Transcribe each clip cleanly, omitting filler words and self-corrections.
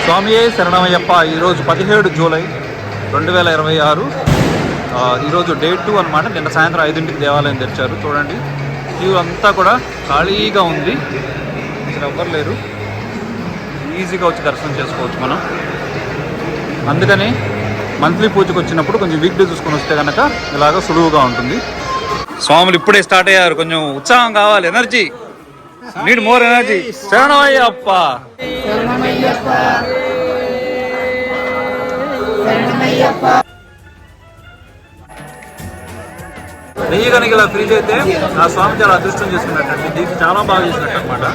స్వామియే శరణమయ్యప్ప. ఈరోజు 17 జూలై 2026. ఈరోజు డే 2 అనమాట. నిన్న సాయంత్రం 5ంటికి దేవాలయం తెరిచారు. చూడండి, క్యూ అంతా కూడా ఖాళీగా ఉంది, అసలు ఎవ్వరు లేరు. ఈజీగా వచ్చి దర్శనం చేసుకోవచ్చు మనం. అందుకని మంత్లీ పూజకు వచ్చినప్పుడు కొంచెం వీక్ డే చూసుకొని వస్తే కనుక ఇలాగ సులువుగా ఉంటుంది. స్వాములు ఇప్పుడే స్టార్ట్ అయ్యారు. కొంచెం ఉత్సాహం కావాలి, ఎనర్జీ, నీడ్ మోర్ ఎనర్జీ. శరణమయ్యప్ప. నెయ్యి కనుక ఇలా ఫ్రీజ్ అయితే ఆ స్వామి చాలా అదృష్టం చేసుకున్నట్టు, దీనికి చాలా బాగా చేసినట్టు అనమాట.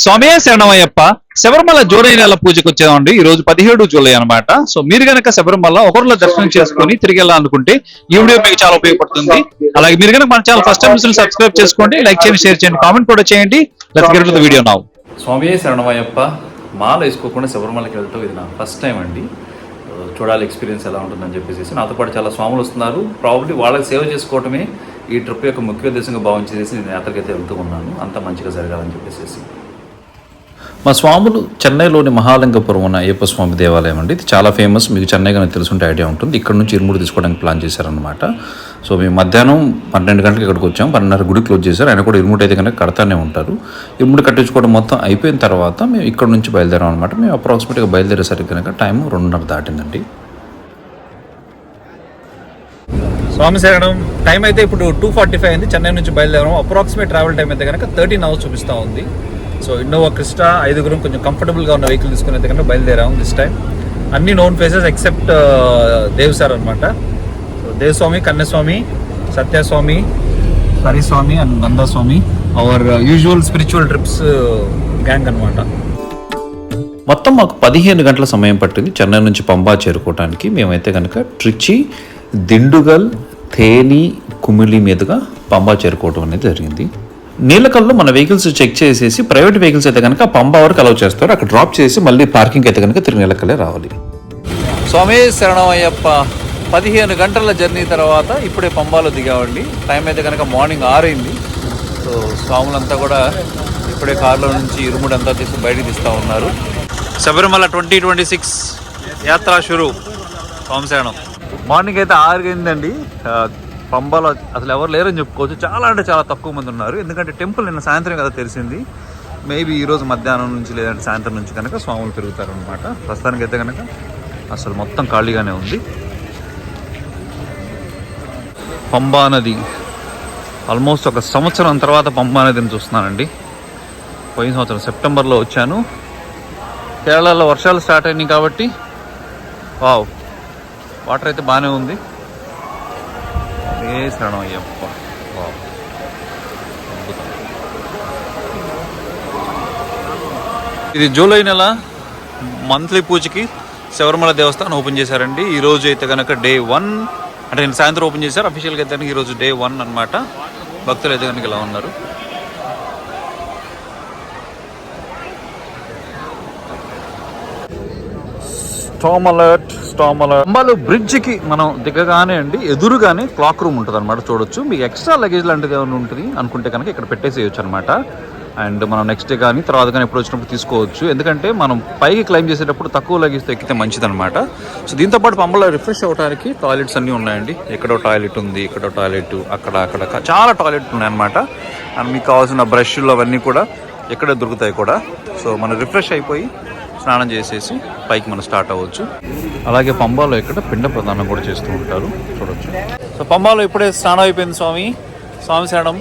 స్వామియే శరణమయ్యప్ప. శబరిమల జూలై నెల పూజకు వచ్చామండి. ఈ రోజు 17 జూలై అనమాట. సో మీరు కనుక శబరిమల ఒకరిలో దర్శనం చేసుకుని తిరిగి వెళ్ళాలనుకుంటే ఈ వీడియో మీకు చాలా ఉపయోగపడుతుంది. అలాగే మీరు కనుక మన ఛానల్ ఫస్ట్ టైం సబ్స్క్రైబ్ చేసుకోండి, లైక్ చేయండి, షేర్ చేయండి, కామెంట్ కూడా చేయండి. Let's get to the video now. స్వామియే శరణమయ్యప్ప. మాల వేసుకోకుండా శబరిమలకి వెళ్ళటం ఇది నా ఫస్ట్ టైం అండి. చూడాలి ఎక్స్పీరియన్స్ ఎలా ఉంటుందని చెప్పేసి. నాతో పాటు చాలా స్వాములు వస్తున్నారు. ప్రాబ్లీ వాళ్ళకి సేవ చేసుకోవటమే ఈ ట్రిప్ యొక్క ముఖ్య ఉద్దేశంగా భావించేసి నేను యాత్రకైతే వెళ్తూ ఉన్నాను. అంత మంచిగా జరగాలని చెప్పేసి. మా స్వాములు చెన్నైలోని మహాలింగపురం ఉన్న అయ్యప్ప స్వామి దేవాలయం అండి. ఇది చాలా ఫేమస్, మీకు చెన్నై కనుక తెలుసుంటే ఐడియా ఉంటుంది. ఇక్కడ నుంచి ఇరుముడి తీసుకోవడానికి ప్లాన్ చేశారనమాట. సో మేము మధ్యాహ్నం 12 గంటలకు ఇక్కడికి వచ్చాం. 12:30 గుడి క్లోజ్ చేశారు. ఆయన కూడా ఇరుముడి అయితే కనుక కడతానే ఉంటారు. ఇరుముడి కట్టించుకోవడం మొత్తం అయిపోయిన తర్వాత మేము ఇక్కడ నుంచి బయలుదేరాం అనమాట. మేము అప్రాక్సిమేట్గా బయలుదేరేసరికి కనుక టైం 2:30 దాటిందండి. స్వామి శరణం. టైం అయితే ఇప్పుడు 2:45 అయింది. చెన్నై నుంచి బయలుదేరాం. అప్రాక్సిమేట్ ట్రావెల్ టైం అయితే కనుక 13 అవర్స్ చూపిస్తూ ఉంది. సో ఇన్నోవా క్రిస్టా 5 కొంచెం కంఫర్టబుల్గా ఉన్న వెహికల్ తీసుకుని అయితే కనుక బయలుదేరాము దిస్ టైం. అన్ని known faces except Dev sir అనమాట. So Devaswami, Kanyaswami, Satyaswami, Hariswami and Nandaswami, our usual spiritual trips gang అనమాట. మొత్తం మాకు 15 గంటల సమయం పట్టింది చెన్నై నుంచి పంబా చేరుకోవడానికి. మేమైతే కనుక ట్రిచి, దిండుగల్, థేని, కుమిలి మీదుగా పంబా చేరుకోవడం అనేది జరిగింది. నీలకల్లో మన వెహికల్స్ చెక్ చేసేసి ప్రైవేట్ వెహికల్స్ అయితే కనుక పంబా వరకు అలౌ చేస్తారు. అక్కడ డ్రాప్ చేసి మళ్ళీ పార్కింగ్ అయితే కనుక తిరిగి నీలకల్లే రావాలి. స్వామి శరణమయ్యప్ప. 15 గంటల జర్నీ తర్వాత ఇప్పుడే పంబాలో దిగామండి. టైం అయితే కనుక మార్నింగ్ 6 అయింది. సో స్వాములంతా కూడా ఇప్పుడే కారులో నుంచి ఇరుముడి అంతా తీసి బయటికి తీస్తూ ఉన్నారు. శబరిమల 2026 యాత్ర షురు. స్వామి శరణం. మార్నింగ్ అయితే 6 అయిందండి. పంబాలో అసలు ఎవరు లేరని చెప్పుకోవచ్చు. చాలా అంటే చాలా తక్కువ మంది ఉన్నారు. ఎందుకంటే టెంపుల్ నిన్న సాయంత్రం కదా తెలిసింది. మేబీ ఈరోజు మధ్యాహ్నం నుంచి లేదంటే సాయంత్రం నుంచి కనుక స్వాములు పెరుగుతారు అనమాట. ప్రస్తుతానికి అయితే కనుక అసలు మొత్తం ఖాళీగానే ఉంది. పంబా నది ఆల్మోస్ట్ 1 సంవత్సరం తర్వాత పంబా నదిని చూస్తున్నానండి. పోయిన సంవత్సరం సెప్టెంబర్లో వచ్చాను. కేరళలో వర్షాలు స్టార్ట్ అయినాయి కాబట్టి వావ్, వాటర్ అయితే బాగానే ఉంది. శరణమయ్యప్ప. ఇది జూలై నెల మంత్లీ పూజకి శబరిమల దేవస్థానం ఓపెన్ చేశారండి. ఈరోజు అయితే కనుక డే 1, అంటే నేను సాయంత్రం ఓపెన్ చేశారు. అఫీషియల్గా అయితే కనుక ఈరోజు డే 1 అనమాట. భక్తులు అయితే కనుక ఇలా ఉన్నారు. పంబాలో బ్రిడ్జ్కి మనం దిగగానే అండి ఎదురుగానే క్లాక్ రూమ్ ఉంటుంది అనమాట. చూడొచ్చు. మీకు ఎక్స్ట్రా లగేజ్ లాంటిది ఏమైనా ఉంటుంది అనుకుంటే కనుక ఇక్కడ పెట్టేసేయచ్చు అనమాట. అండ్ మనం నెక్స్ట్ డే కానీ తర్వాత కానీ ఎప్పుడు వచ్చినప్పుడు తీసుకోవచ్చు. ఎందుకంటే మనం పైకి క్లైమ్ చేసేటప్పుడు తక్కువ లగేజ్తో ఎక్కితే మంచిదనమాట. సో దీంతోపాటు పంబాలో రిఫ్రెష్ అవ్వడానికి టాయిలెట్స్ అన్నీ ఉన్నాయండి. ఎక్కడో టాయిలెట్ ఉంది, ఎక్కడో టాయిలెట్, అక్కడ చాలా టాయిలెట్లు ఉన్నాయన్నమాట. అండ్ మీకు కావాల్సిన బ్రష్లు అవన్నీ కూడా ఎక్కడే దొరుకుతాయి కూడా. సో మనం రిఫ్రెష్ అయిపోయి స్నానం చేసేసి పైకి మనం స్టార్ట్ అవ్వచ్చు. అలాగే పంబాలో ఇక్కడ పిండ ప్రదానం కూడా చేస్తూ ఉంటారు. చూడొచ్చు. సో పంబాలో ఇప్పుడే స్నానం అయిపోయింది. స్వామి శరణం.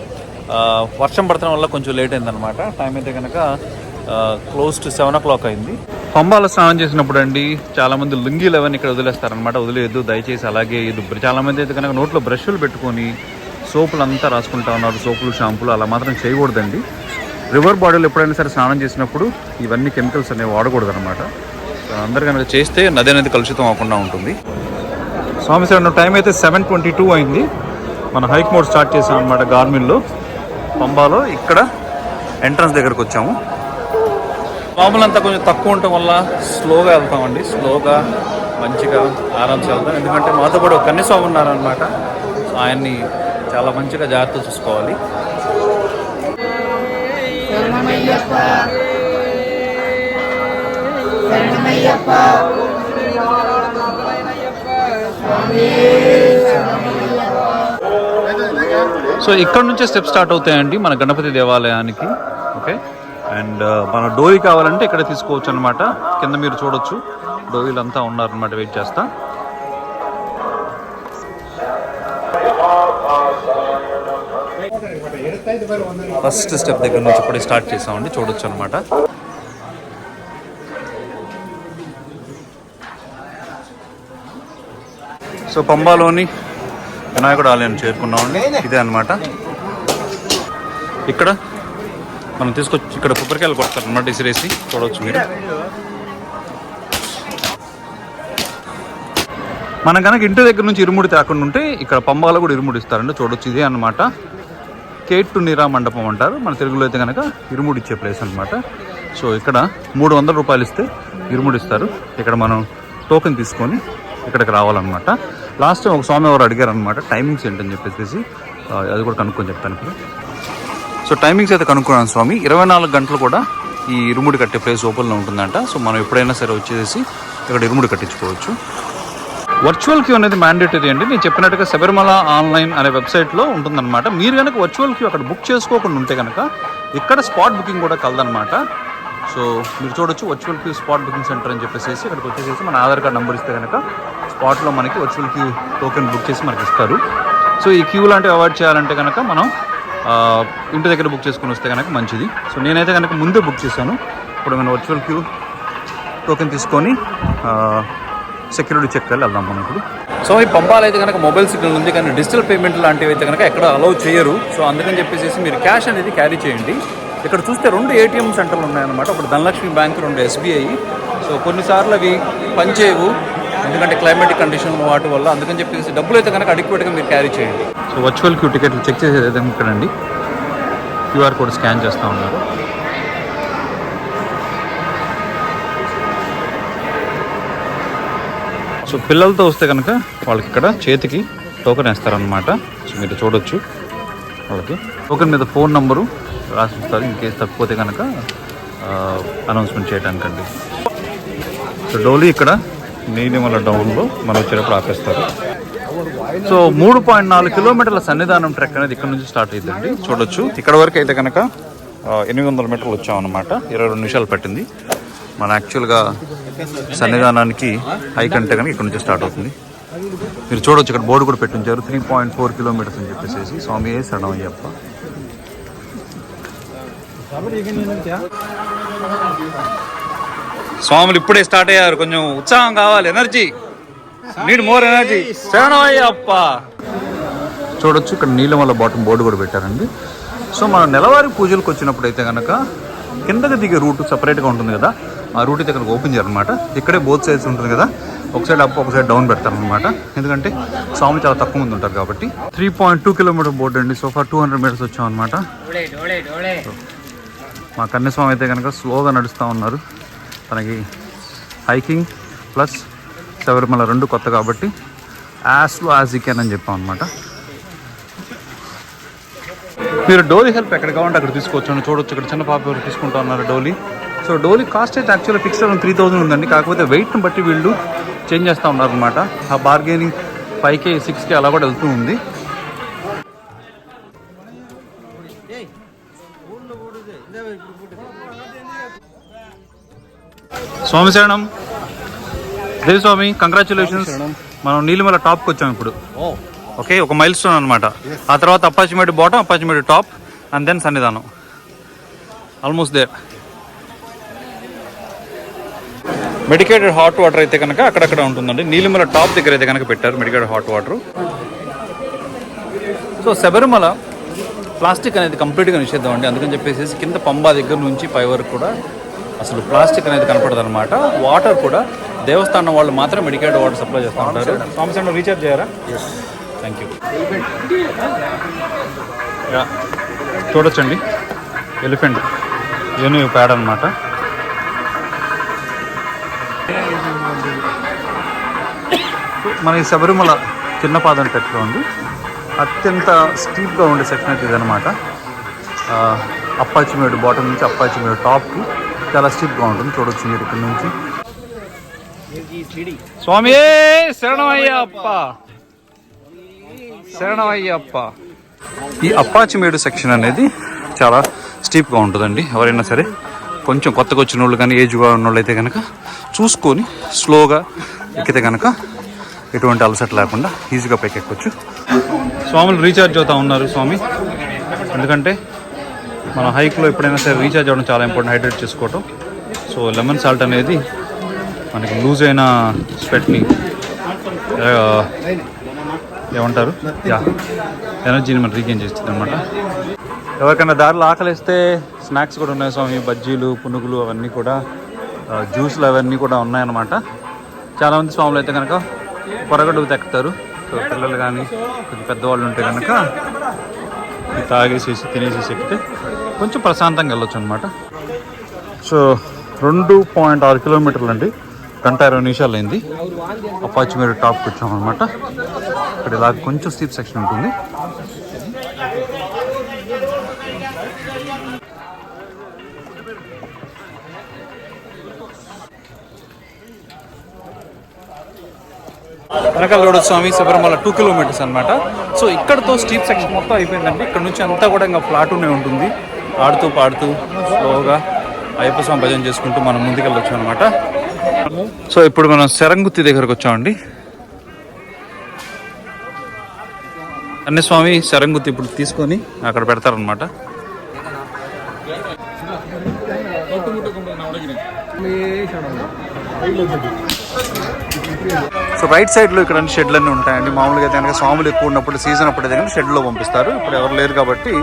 వర్షం పడటం వల్ల కొంచెం లేట్ అయిందనమాట. టైం అయితే కనుక క్లోజ్ టు 7 o'clock అయింది. పంబాలో స్నానం చేసినప్పుడు అండి చాలామంది లుంగీలు అవన్నీ ఇక్కడ వదిలేస్తారనమాట. వదిలేదు దయచేసి. అలాగే చాలామంది అయితే కనుక నోట్లో బ్రష్లు పెట్టుకొని సోపులు అంతా రాసుకుంటా ఉన్నారు. సోపులు, షాంపులు అలా మాత్రం చేయకూడదండి. రివర్ బాడీలో ఎప్పుడైనా సరే స్నానం చేసినప్పుడు ఇవన్నీ కెమికల్స్ అనేవి వాడకూడదు అనమాట. అందరు కనుక చేస్తే నది అనేది కలుషితం అవ్వకుండా ఉంటుంది. స్వామి శరణం. టైం అయితే 7:22 అయింది. మన హైక్ మోడ్ స్టార్ట్ చేసాం అనమాట గార్మిన్లో పంబాలో. ఇక్కడ ఎంట్రన్స్ దగ్గరకు వచ్చాము. మామూలంతా కొంచెం తక్కువ ఉండటం వల్ల స్లోగా వెళ్తామండి. స్లోగా మంచిగా ఆరామ్స్ వెళ్తాం. ఎందుకంటే మాతో కూడా ఒక కన్యస్వామి ఉన్నారనమాట. ఆయన్ని చాలా మంచిగా జాగ్రత్త చూసుకోవాలి. సో ఇక్కడ నుంచే స్టెప్ స్టార్ట్ అవుతాయండి మన గణపతి దేవాలయానికి. ఓకే, అండ్ మన డోరీ కావాలంటే ఇక్కడ తీసుకోవచ్చు అనమాట. కింద మీరు చూడొచ్చు డోరీలు అంతా ఉన్నారనమాట, వెయిట్ చేస్తా. ఫస్ట్ స్టెప్ దగ్గర నుంచి ఇప్పుడు స్టార్ట్ చేసామండి, చూడొచ్చు అనమాట. సో పంబాలోని వినాయకుడు ఆలయాన్ని చేరుకున్నామండి. ఇదే అనమాట. ఇక్కడ మనం తీసుకొచ్చి ఇక్కడ కొబ్బరికాయలు కొడతారు అనమాట, ఇసిరేసి. చూడవచ్చు మీరు. మనం కనుక ఇంటి దగ్గర నుంచి ఇరుముడి తేకుండా ఉంటే ఇక్కడ పంబాలో కూడా ఇరుముడి ఇస్తారండి. చూడొచ్చు, ఇదే అనమాట. కేట్టు నీరా మండపం అంటారు మన తెలుగులో అయితే కనుక. ఇరుముడి ఇచ్చే ప్లేస్ అనమాట. సో ఇక్కడ 300 రూపాయలు ఇస్తే ఇరుముడి ఇస్తారు. ఇక్కడ మనం టోకెన్ తీసుకొని ఇక్కడికి రావాలన్నమాట. లాస్ట్ టైం ఒక స్వామి ఎవరు అడిగారు అనమాట టైమింగ్స్ ఏంటని చెప్పేసి. అది కూడా కనుక్కొని చెప్తాను ఇప్పుడు. సో టైమింగ్స్ అయితే కనుక్కున్నాను స్వామి. 24 గంటలు కూడా ఈ ఇరుముడి కట్టే ప్లేస్ ఓపెన్లో ఉంటుందంట. సో మనం ఎప్పుడైనా సరే వచ్చేసి ఇక్కడ ఇరుముడి కట్టించుకోవచ్చు. వర్చువల్ క్యూ అనేది మ్యాండేటరీ అండి. నేను చెప్పినట్టుగా శబరిమల ఆన్లైన్ అనే వెబ్సైట్లో ఉంటుందన్నమాట. మీరు కనుక వర్చువల్ క్యూ అక్కడ బుక్ చేసుకోకుండా ఉంటే కనుక ఇక్కడ స్పాట్ బుకింగ్ కూడా కలదనమాట. సో మీరు చూడొచ్చు virtual queue spot booking center అని చెప్పేసి ఇక్కడికి వచ్చేసి మన ఆధార్ కార్డ్ నెంబర్ ఇస్తే కనుక స్పాట్లో మనకి వర్చువల్ క్యూ టోకెన్ బుక్ చేసి మనకి ఇస్తారు. సో ఈ క్యూ లాంటివి అవాయిడ్ చేయాలంటే కనుక మనం ఇంటి దగ్గర బుక్ చేసుకుని వస్తే కనుక మంచిది. సో నేనైతే కనుక ముందే బుక్ చేశాను. ఇప్పుడు మనం వర్చువల్ క్యూ టోకెన్ తీసుకొని సెక్యూరిటీ చెక్ వెళ్దాం మనం ఇప్పుడు. సో ఈ పంపాలు అయితే కనుక మొబైల్ సిగ్నల్ ఉంది, కానీ డిజిటల్ పేమెంట్ లాంటివి అయితే కనుక ఎక్కడ అలౌ చేయరు. సో అందుకని చెప్పేసి మీరు క్యాష్ అనేది క్యారీ చేయండి. ఇక్కడ చూస్తే 2 ATM సెంటర్లు ఉన్నాయన్నమాట. ఒకటి ధనలక్ష్మి బ్యాంక్, 2 SBI. సో కొన్నిసార్లు అవి పనిచేయవు, ఎందుకంటే క్లైమేటిక్ కండిషన్ వాటి వల్ల. అందుకని చెప్పేసి డబ్బులు అయితే కనుక అడిక్వేట్గా మీరు క్యారీ చేయండి. సో వర్చువల్ క్యూ టికెట్లు చెక్ చేసేది అయితే ఇక్కడండి. QR కోడ్ స్కాన్ చేస్తూ ఉన్నారు. సో పిల్లలతో వస్తే కనుక వాళ్ళకి ఇక్కడ చేతికి టోకెన్ వేస్తారనమాట. సో మీరు చూడొచ్చు, వాళ్ళకి టోకెన్ మీద ఫోన్ నంబరు రాసిస్తారు ఇన్ కేసు తప్పిపోతే కనుక అనౌన్స్మెంట్ చేయడానికండి. సో డోలీ ఇక్కడ నీలిమల డౌన్లో మనం వచ్చేటప్పుడు ఆపేస్తారు. సో 3.4 కిలోమీటర్ల సన్నిధానం ట్రెక్ అనేది ఇక్కడ నుంచి స్టార్ట్ అవుతుందండి. చూడొచ్చు, ఇక్కడ వరకు అయితే కనుక 800 మీటర్లు వచ్చామన్నమాట. 22 నిమిషాలు పట్టింది. మన యాక్చువల్గా సన్నిధానానికి హైక్ అంటే కనుక ఇక్కడ నుంచి స్టార్ట్ అవుతుంది. మీరు చూడొచ్చు, ఇక్కడ బోర్డు కూడా పెట్టించారు 3.4 కిలోమీటర్స్ అని చెప్పేసి. స్వామి శరణం అయ్యప్ప. స్వాములు ఇప్పుడే స్టార్ట్ అయ్యారు, కొంచెం ఉత్సాహం కావాలి, ఎనర్జీ, నీడ్ మోర్ ఎనర్జీ. శరణం అయ్యప్ప. చూడొచ్చు, ఇక్కడ నీలమల్ల బాటం బోర్డు కూడా పెట్టారండి. సో మన నెలవారీ పూజలకు వచ్చినప్పుడు అయితే కనుక కిందకి దిగే రూట్ సపరేట్గా ఉంటుంది కదా, ఆ రూట్ అయితే ఇక్కడ ఓపెన్ చేయాలన్నమాట. ఇక్కడే బోత్ సైడ్స్ ఉంటుంది కదా, ఒక సైడ్ అప్ ఒక సైడ్ డౌన్ పెడతారనమాట. ఎందుకంటే స్వామి చాలా తక్కువ మంది ఉంటారు కాబట్టి. 3.2 కిలోమీటర్ బోర్డు అండి. సో ఫర్ 200 మీటర్స్ వచ్చాం అనమాట. మా కన్యస్వామి అయితే కనుక స్లోగా నడుస్తూ ఉన్నారు. తనకి హైకింగ్ ప్లస్ శబరిమల 2 కొత్త కాబట్టి as slow as you can అని చెప్పాం అనమాట. మీరు డోలీ హెల్ప్ ఎక్కడ కావాలంటే అక్కడ తీసుకోవచ్చు. చూడొచ్చు, ఇక్కడ చిన్న పాప ఎవరు తీసుకుంటా ఉన్నారు డోలీ. సో డోలీ కాస్ట్ అయితే యాక్చువల్గా ఫిక్స్ అవ్వడం 3000 ఉందండి. కాకపోతే వెయిట్ని బట్టి వీళ్ళు చేంజ్ చేస్తూ ఉన్నారనమాట. ఆ బార్గెనింగ్ 5K 6K అలా కూడా వెళ్తూ ఉంది. స్వామి శరణం. దేవి స్వామి, కంగ్రాచులేషన్స్. మనం నీలిమల టాప్కి వచ్చాం ఇప్పుడు. ఓకే, ఒక మైల్ స్టోన్ అనమాట. ఆ తర్వాత Appachimedu bottom, Appachimedu top, and then Sannidhanam. Almost there. Medicated hot water అయితే కనుక అక్కడక్కడ ఉంటుందండి. నీలిమల టాప్ దగ్గర అయితే కనుక పెట్టారు medicated hot water. So Sabarimala plastic అనేది కంప్లీట్గా నిషేధం అండి. అందుకని చెప్పేసి కింద పంబా దగ్గర నుంచి పై వరకు కూడా అసలు ప్లాస్టిక్ అనేది కనపడదు అనమాట. వాటర్ కూడా దేవస్థానం వాళ్ళు మాత్రం మెడికేటెడ్ వాటర్ సప్లై చేస్తూ ఉంటారు. స్వామి సెంటర్ రీఛార్జ్ చేయరా? Thank you. చూడొచ్చండి, ఎలిఫెంట్ ఏనుగు పేడ అనమాట. మన ఈ శబరిమల చిన్న పాదం టెట్లో ఉంది, అత్యంత స్టీప్గా ఉండే సెక్షన్ అయితే ఇదనమాట. అప్పాచిమేడు బాటమ్ నుంచి అప్పాచిమేడు టాప్కి చాలా స్టీప్గా ఉంటుంది. చూడొచ్చు మీరు ఇక్కడ నుంచి. స్వామి శరణమయ్యప్ప, శరణమయ్యప్ప. ఈ అప్పాచిమేడు సెక్షన్ అనేది చాలా స్టీప్గా ఉంటుందండి. ఎవరైనా సరే కొంచెం కొత్తగా వచ్చిన వాళ్ళు కానీ ఏజ్గా ఉన్న వాళ్ళు అయితే కనుక చూసుకొని స్లోగా ఎక్కితే కనుక ఎటువంటి అలసట లేకుండా ఈజీగా పైకి ఎక్కొచ్చు. స్వాములు రీఛార్జ్ అవుతూ ఉన్నారు స్వామి, ఎందుకంటే మన హైక్లో ఎప్పుడైనా సరే రీఛార్జ్ అవ్వడం చాలా ఇంపార్టెంట్, హైడ్రేట్ చేసుకోవటం. సో లెమన్ సాల్ట్ అనేది మనకి లూజ్ అయిన స్వెట్ని ఏమంటారు ఎనర్జీని మనం రీగెయిన్ చేస్తుంది అనమాట. ఎవరికైనా దారిలో ఆకలిస్తే స్నాక్స్ కూడా ఉన్నాయి స్వామి, బజ్జీలు, పునుగులు అవన్నీ కూడా, జ్యూస్లు అవన్నీ కూడా ఉన్నాయన్నమాట. చాలామంది స్వాములు అయితే కనుక పొరగడుగు తెక్కుతారు. సో పిల్లలు కానీ కొంచెం పెద్దవాళ్ళు ఉంటే కనుక తాగేసేసి తినేసేసి ఎక్కితే కొంచెం ప్రశాంతంగా వెళ్ళొచ్చు అనమాట. సో 2.6 కిలోమీటర్లు అండి, 1:20 అయింది. అప్పాచిమేడు టాప్కి వచ్చామన్నమాట. ఇక్కడ ఇలా కొంచెం స్టీప్ సెక్షన్ ఉంటుంది. వెనకాల స్వామి శబరిమల 2 కిలోమీటర్స్ అనమాట. సో ఇక్కడతో స్టీప్ సెక్షన్ మొత్తం అయిపోయిందండి. ఇక్కడ నుంచి అంతా కూడా ఇంకా ఫ్లాట్నే ఉంటుంది. ఆడుతూ పాడుతూ స్లోగా అయ్యప్ప స్వామి భజన చేసుకుంటూ మనం ముందుకెళ్ళొచ్చు అనమాట. సో ఇప్పుడు మనం శరంగుత్తి దగ్గరకు వచ్చామండి. అన్ని స్వామి శరంగుత్తి ఇప్పుడు తీసుకొని అక్కడ పెడతారనమాట. సో రైట్ సైడ్లో ఇక్కడ అన్ని షెడ్లు అన్నీ ఉంటాయండి. మామూలుగా అయితే కనుక స్వాములు ఎక్కువ ఉన్నప్పుడు, సీజన్ అప్పుడు అయితే కనుక షెడ్లో పంపిస్తారు. ఇప్పుడు ఎవరు లేరు కాబట్టి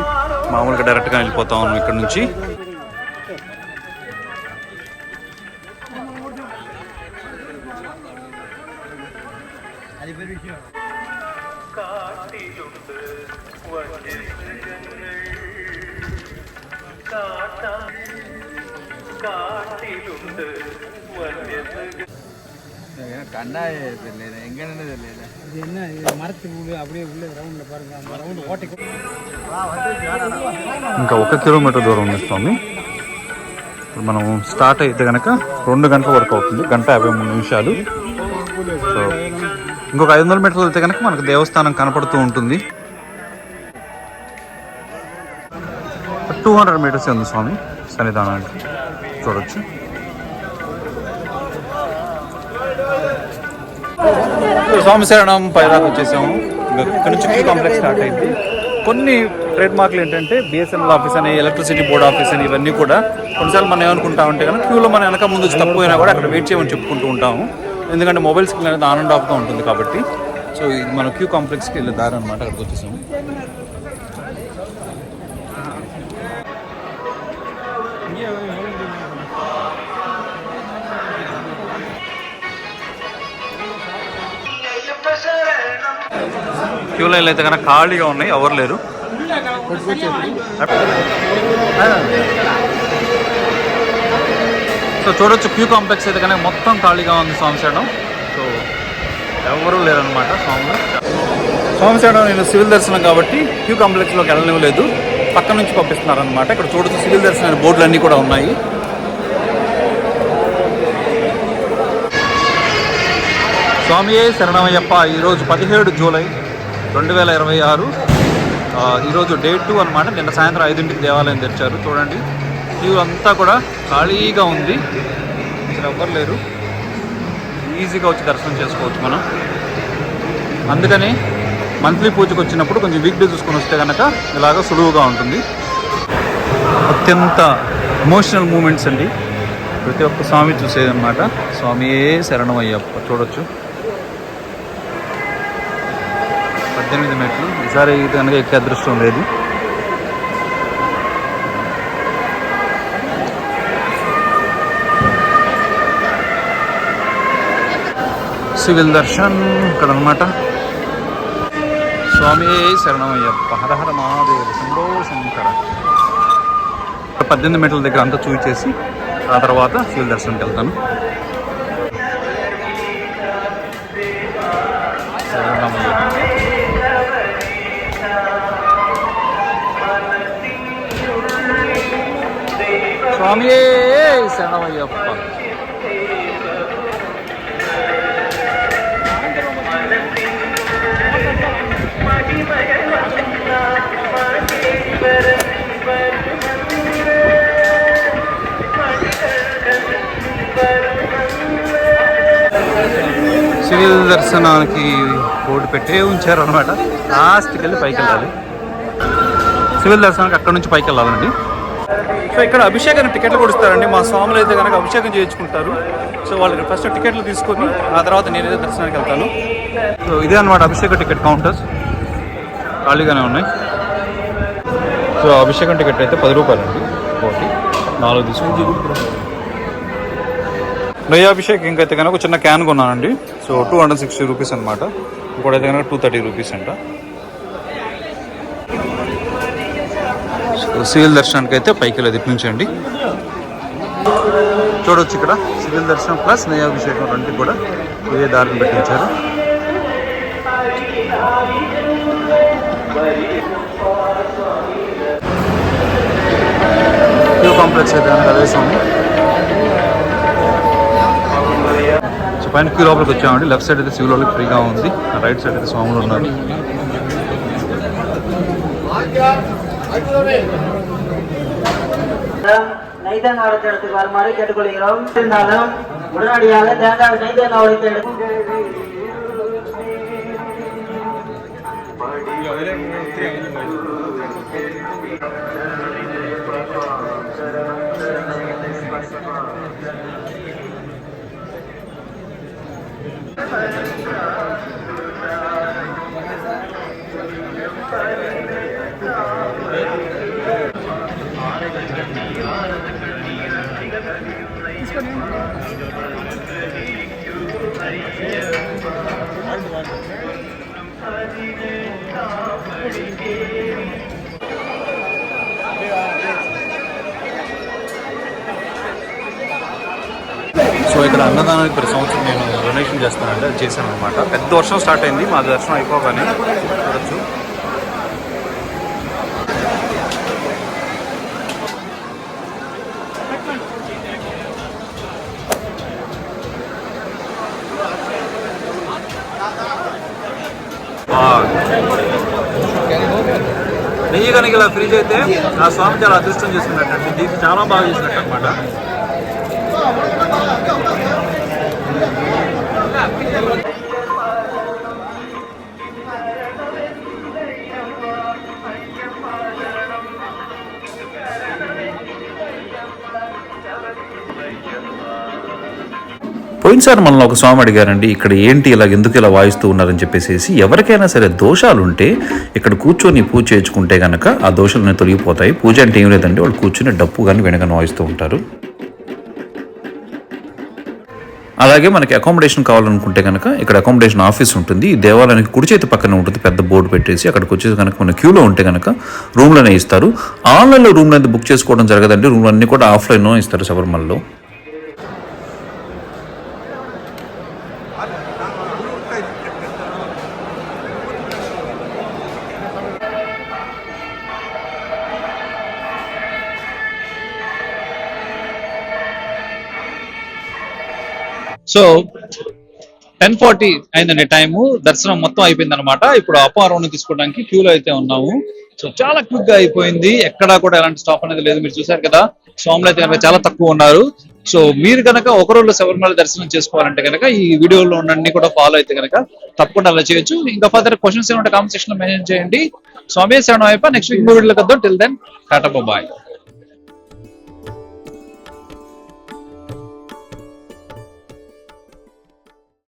మామూలుగా డైరెక్ట్గా వెళ్ళిపోతా ఉన్నాం ఇక్కడ నుంచి. ఇంకా 1 కిలోమీటర్ దూరం ఉంది స్వామి. ఇప్పుడు మనం స్టార్ట్ అయితే కనుక 2 గంటల వరకు అవుతుంది, 1:53. సో ఇంకొక 500 మీటర్లు వెళ్తే కనుక మనకు దేవస్థానం కనపడుతూ ఉంటుంది. 200 మీటర్స్ ఉంది స్వామి సన్నిధానానికి, చూడొచ్చు. స్వామి శరణం పైదాకా వచ్చేసాము. ఇక్కడ నుంచి క్యూ కాంప్లెక్స్ స్టార్ట్ అయింది. కొన్ని ట్రేడ్ మార్క్లు ఏంటంటే బిఎస్ఎన్ఎల్ ఆఫీస్ అని, ఎలక్ట్రిసిటీ బోర్డ్ ఆఫీస్ అని, ఇవన్నీ కూడా కొన్నిసార్లు మనం ఏమనుకుంటామంటే కనుక క్యూలో మనం వెనక ముందు తప్పిపోయినా కూడా అక్కడ వెయిట్ చేయమని చెప్పుకుంటూ ఉంటాము. ఎందుకంటే మొబైల్ స్క్రీన్ అనేది ఆన్ అండ్ ఆఫ్గా ఉంటుంది కాబట్టి. సో ఇది మన క్యూ కాంప్లెక్స్కి వెళ్ళే దారి అనమాట. అక్కడికి వచ్చేసాము. క్యూ లైన్లు అయితే కనుక ఖాళీగా ఉన్నాయి, ఎవరు లేరు. సో చూడొచ్చు క్యూ కాంప్లెక్స్ అయితే కనుక మొత్తం ఖాళీగా ఉంది స్వామి శరణం. సో ఎవరు లేరనమాట స్వాములు. స్వామి శరణం నేను సివిల్ దర్శనం కాబట్టి క్యూ కాంప్లెక్స్లోకి వెళ్ళనివ్వలేదు, పక్క నుంచి పంపిస్తున్నారనమాట. ఇక్కడ చూడొచ్చు సివిల్ దర్శనం బోర్డులు అన్నీ కూడా ఉన్నాయి. స్వామియే శరణమయ్యప్ప. ఈరోజు 17 జూలై 2026. ఈరోజు డే 2 అనమాట. నిన్న సాయంత్రం 5ంటికి దేవాలయం తెరిచారు. చూడండి క్యూ అంతా కూడా ఖాళీగా ఉంది, అసలు ఎవ్వరు లేరు. ఈజీగా వచ్చి దర్శనం చేసుకోవచ్చు మనం. అందుకని మంత్లీ పూజకు వచ్చినప్పుడు కొంచెం వీక్ డే చూసుకొని వస్తే కనుక ఇలాగ సులువుగా ఉంటుంది. అత్యంత ఎమోషనల్ మూమెంట్స్ అండి ప్రతి ఒక్క స్వామి చూసేదన్నమాట. స్వామియే శరణమయ్యప్ప. చూడొచ్చు 18 మెట్లు. ఈసారి ఇది కనుక ఎక్కే అదృష్టం లేదు. సివిల్ దర్శన్ ఇక్కడ అనమాట. స్వామి శరణమయ్యప్ప, హర హర మహాదేవ, శంభో శంకర. 18 మీటర్ల దగ్గర అంతా చూపించేసి ఆ తర్వాత శివుల దర్శనంకి వెళ్తాను. స్వామి శరణమయ్యప్ప. సివిల్ దర్శనానికి బోర్డు పెట్టే ఉంచారు అనమాట. లాస్ట్కి వెళ్ళి పైకి వెళ్ళాలి. సివిల్ దర్శనానికి అక్కడ నుంచి పైకి వెళ్ళాలండి. సో ఇక్కడ అభిషేకానికి టికెట్లు కూడా ఇస్తారండి. మా స్వాములు అయితే కనుక అభిషేకం చేయించుకుంటారు. సో వాళ్ళకి ఫస్ట్ టికెట్లు తీసుకొని ఆ తర్వాత నేనైతే దర్శనానికి వెళ్తాను. సో ఇదే అనమాట అభిషేక టికెట్ కౌంటర్స్, ఖాళీగానే ఉన్నాయి. సో అభిషేకం టికెట్ అయితే 10 రూపాయలండి, ఒకటి 4 తీసుకుంటాను. నయాభిషేక్ ఇంకైతే కనుక చిన్న క్యాన్ కొన్నానండి. సో 260 రూపీస్ అనమాట. ఇంకోటైతే కనుక 230 రూపీస్ అంట. సో సివిల్ దర్శనానికి అయితే పైకి వెళ్ళేది ఇటు నుంచి అండి. చూడవచ్చు ఇక్కడ సివిల్ దర్శనం ప్లస్ నయాభిషేకం రెండు కూడా ఇదే దారిని పెట్టించారు. క్యూ కాంప్లెక్స్ అయితే కనుక అదే స్వామి. సో పైన క్యూ లోపలికి వచ్చామండి. లెఫ్ట్ సైడ్ అయితే శివులోకి ఫ్రీగా ఉంది, రైట్ సైడ్ అయితే స్వాములు ఉన్నారు. நைதன் வருமாறு கேட்டுக்கொள்கிறோம். இருந்தாலும் உடனடியாக தேங்காய் நைதன் உடைத்து సో ఇక్కడ అన్నదానానికి ప్రతి సంవత్సరం నేను డొనేషన్ చేస్తానంటే అది చేశాను అనమాట. పెద్ద వర్షం స్టార్ట్ అయింది, మా దర్శనం అయిపోగానే చూడొచ్చు. నెయ్యి కనుక ఇలా ఫ్రీజ్ అయితే ఆ స్వామి చాలా అదృష్టం చేసుకున్నట్టండి. దీన్ని చాలా బాగా చేసినట్టు అనమాట. పోయినసారి మనల్ని ఒక స్వామి అడిగారండి, ఇక్కడ ఏంటి ఇలా ఎందుకు ఇలా వాయిస్తూ ఉన్నారని చెప్పేసి. ఎవరికైనా సరే దోషాలు ఉంటే ఇక్కడ కూర్చొని పూజ చేయించుకుంటే కనుక ఆ దోషాలన్నీ తొలగిపోతాయి. పూజ అంటే ఏం లేదండి, వాళ్ళు కూర్చొని డప్పు కానీ వెనకని వాయిస్తూ ఉంటారు. అలాగే మనకి అకామిడేషన్ కావాలనుకుంటే కనుక ఇక్కడ అకామిడేషన్ ఆఫీస్ ఉంటుంది. ఈ దేవాలయానికి కుడి చేతి పక్కనే ఉంటుంది, పెద్ద బోర్డు పెట్టేసి. అక్కడికి వచ్చేసి కనుక మన క్యూలో ఉంటే కనుక రూమ్లోనే ఇస్తారు. ఆన్లైన్లో రూమ్లో అయితే బుక్ చేసుకోవడం జరగదండి. రూమ్లు అన్నీ కూడా ఆఫ్లైన్లో ఇస్తారు శబరిమలలో. సో 10:40 అయిందండి టైము. దర్శనం మొత్తం అయిపోయింది అనమాట. ఇప్పుడు అపారం తీసుకోవడానికి క్యూలో అయితే ఉన్నాము. సో చాలా క్విక్ గా అయిపోయింది, ఎక్కడా కూడా ఎలాంటి స్టాప్ అనేది లేదు. మీరు చూసారు కదా, స్వాములు అయితే కనుక చాలా తక్కువ ఉన్నారు. సో మీరు కనుక ఒక రోజులో శబరిమల దర్శనం చేసుకోవాలంటే కనుక ఈ వీడియోలో ఉన్న కూడా ఫాలో అయితే కనుక తప్పకుండా అలా చేయొచ్చు. ఇంకా ఫర్దర్ క్వశ్చన్స్ ఏమంటే కామెంట్ సెక్షన్ లో మెన్షన్ చేయండి. స్వామి శరణం అయిపోయి నెక్స్ట్ వీక్ వీడియోలో కద్దాం. Till then tata bye.